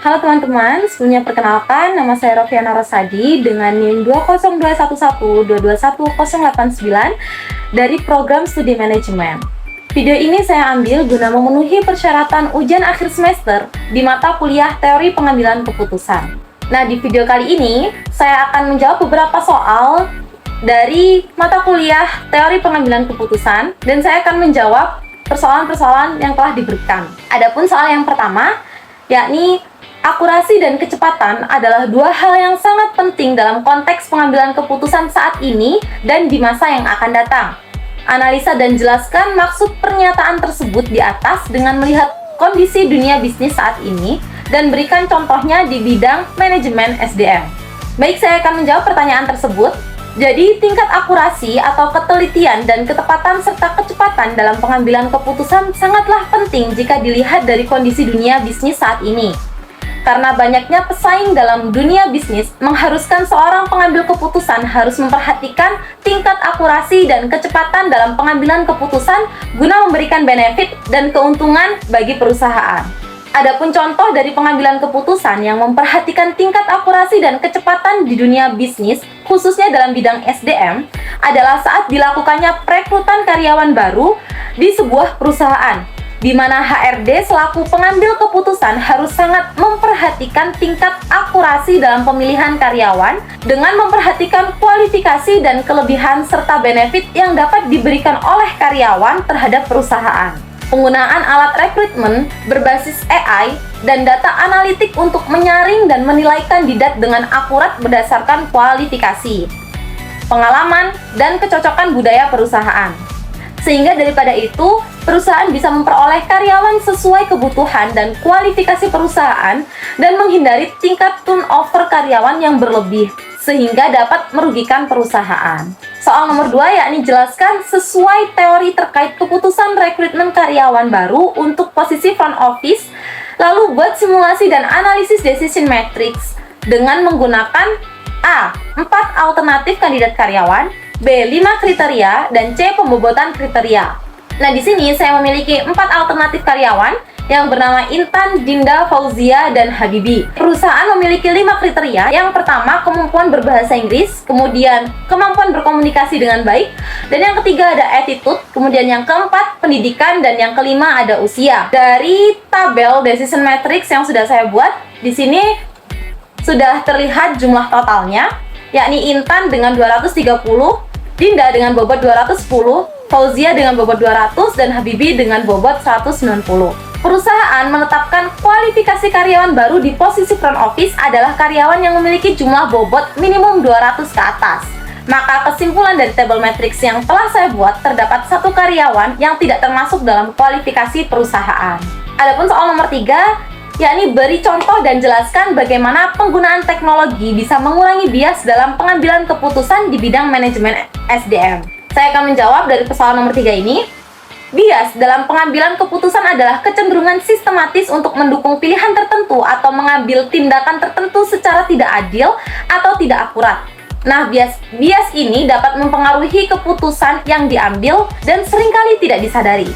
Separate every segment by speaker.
Speaker 1: Halo teman-teman, sebelumnya perkenalkan, nama saya Rofiana Rosadi dengan NIM 20211221089 dari Program Studi Manajemen. Video ini saya ambil guna memenuhi persyaratan ujian akhir semester di mata kuliah Teori Pengambilan Keputusan. Nah, di video kali ini, saya akan menjawab beberapa soal dari mata kuliah Teori Pengambilan Keputusan, dan saya akan menjawab persoalan-persoalan yang telah diberikan. Adapun soal yang pertama, yakni akurasi dan kecepatan adalah dua hal yang sangat penting dalam konteks pengambilan keputusan saat ini dan di masa yang akan datang. Analisa dan jelaskan maksud pernyataan tersebut di atas dengan melihat kondisi dunia bisnis saat ini dan berikan contohnya di bidang manajemen SDM. Baik, saya akan menjawab pertanyaan tersebut. Jadi, tingkat akurasi atau ketelitian dan ketepatan serta kecepatan dalam pengambilan keputusan sangatlah penting jika dilihat dari kondisi dunia bisnis saat ini. Karena banyaknya pesaing dalam dunia bisnis mengharuskan seorang pengambil keputusan harus memperhatikan tingkat akurasi dan kecepatan dalam pengambilan keputusan guna memberikan benefit dan keuntungan bagi perusahaan. Adapun contoh dari pengambilan keputusan yang memperhatikan tingkat akurasi dan kecepatan di dunia bisnis, khususnya dalam bidang SDM, adalah saat dilakukannya perekrutan karyawan baru di sebuah perusahaan, di mana HRD selaku pengambil keputusan harus sangat memperhatikan tingkat akurasi dalam pemilihan karyawan dengan memperhatikan kualifikasi dan kelebihan serta benefit yang dapat diberikan oleh karyawan terhadap perusahaan. Penggunaan alat rekrutmen berbasis AI dan data analitik untuk menyaring dan menilai kandidat dengan akurat berdasarkan kualifikasi, pengalaman, dan kecocokan budaya perusahaan. Sehingga daripada itu, perusahaan bisa memperoleh karyawan sesuai kebutuhan dan kualifikasi perusahaan dan menghindari tingkat turnover karyawan yang berlebih, sehingga dapat merugikan perusahaan. Soal nomor 2, yakni jelaskan sesuai teori terkait keputusan rekrutmen karyawan baru untuk posisi front office, lalu buat simulasi dan analisis decision matrix dengan menggunakan A. 4 alternatif kandidat karyawan, B. 5 kriteria, dan C. pembobotan kriteria. Nah, di sini saya memiliki 4 alternatif karyawan yang bernama Intan, Dinda, Fauzia, dan Habibi. Perusahaan memiliki 5 kriteria. Yang pertama, kemampuan berbahasa Inggris, kemudian kemampuan berkomunikasi dengan baik, dan yang ketiga ada attitude, kemudian yang keempat pendidikan, dan yang kelima ada usia. Dari tabel decision matrix yang sudah saya buat, di sini sudah terlihat jumlah totalnya, yakni Intan dengan 230, Dinda dengan bobot 210, Fauzia dengan bobot 200, dan Habibi dengan bobot 190. Perusahaan menetapkan kualifikasi karyawan baru di posisi front office adalah karyawan yang memiliki jumlah bobot minimum 200 ke atas. Maka kesimpulan dari tabel matriks yang telah saya buat, terdapat satu karyawan yang tidak termasuk dalam kualifikasi perusahaan. Adapun soal nomor 3, yakni beri contoh dan jelaskan bagaimana penggunaan teknologi bisa mengurangi bias dalam pengambilan keputusan di bidang manajemen SDM. Saya akan menjawab dari persoalan nomor 3 ini. Bias dalam pengambilan keputusan adalah kecenderungan sistematis untuk mendukung pilihan tertentu atau mengambil tindakan tertentu secara tidak adil atau tidak akurat. Nah, bias ini dapat mempengaruhi keputusan yang diambil dan seringkali tidak disadari.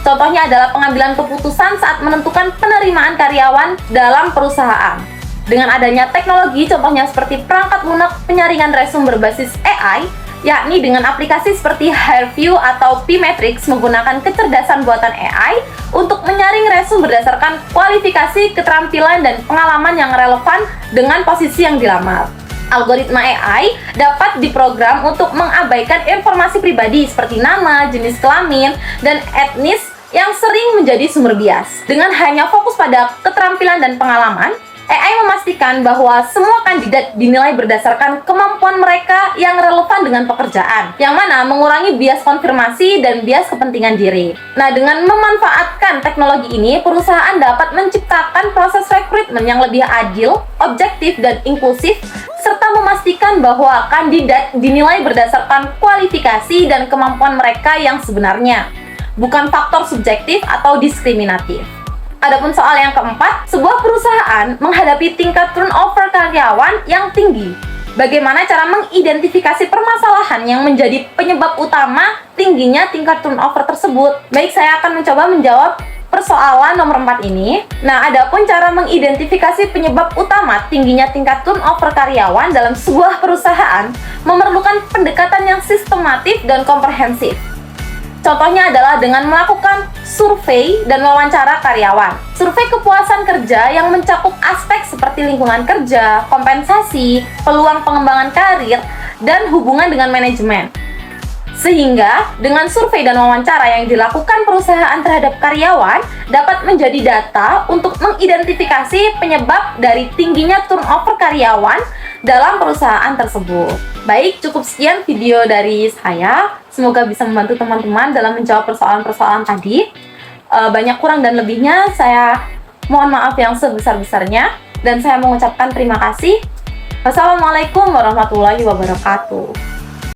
Speaker 1: Contohnya adalah pengambilan keputusan saat menentukan penerimaan karyawan dalam perusahaan. Dengan adanya teknologi, contohnya seperti perangkat lunak penyaringan resume berbasis AI, yakni dengan aplikasi seperti HireVue atau P-Matrix menggunakan kecerdasan buatan AI untuk menyaring resume berdasarkan kualifikasi, keterampilan, dan pengalaman yang relevan dengan posisi yang dilamar. Algoritma AI dapat diprogram untuk mengabaikan informasi pribadi seperti nama, jenis kelamin, dan etnis yang sering menjadi sumber bias. Dengan hanya fokus pada keterampilan dan pengalaman, AI memastikan bahwa semua kandidat dinilai berdasarkan kemampuan mereka yang relevan dengan pekerjaan, yang mana mengurangi bias konfirmasi dan bias kepentingan diri. Nah, dengan memanfaatkan teknologi ini, perusahaan dapat menciptakan proses rekrutmen yang lebih adil, objektif, dan inklusif, serta memastikan bahwa kandidat dinilai berdasarkan kualifikasi dan kemampuan mereka yang sebenarnya, bukan faktor subjektif atau diskriminatif. Adapun soal yang keempat, sebuah perusahaan menghadapi tingkat turnover karyawan yang tinggi. Bagaimana cara mengidentifikasi permasalahan yang menjadi penyebab utama tingginya tingkat turnover tersebut? Baik, saya akan mencoba menjawab persoalan nomor 4 ini. Nah, adapun cara mengidentifikasi penyebab utama tingginya tingkat turnover karyawan dalam sebuah perusahaan memerlukan pendekatan yang sistematif dan komprehensif. Contohnya adalah dengan melakukan survei dan wawancara karyawan. Survei kepuasan kerja yang mencakup aspek seperti lingkungan kerja, kompensasi, peluang pengembangan karir, dan hubungan dengan manajemen. Sehingga dengan survei dan wawancara yang dilakukan perusahaan terhadap karyawan dapat menjadi data untuk mengidentifikasi penyebab dari tingginya turnover karyawan dalam perusahaan tersebut. Baik, cukup sekian video dari saya. Semoga bisa membantu teman-teman dalam menjawab persoalan-persoalan tadi. Banyak kurang dan lebihnya saya mohon maaf yang sebesar-besarnya, dan saya mengucapkan terima kasih. Wassalamualaikum warahmatullahi wabarakatuh.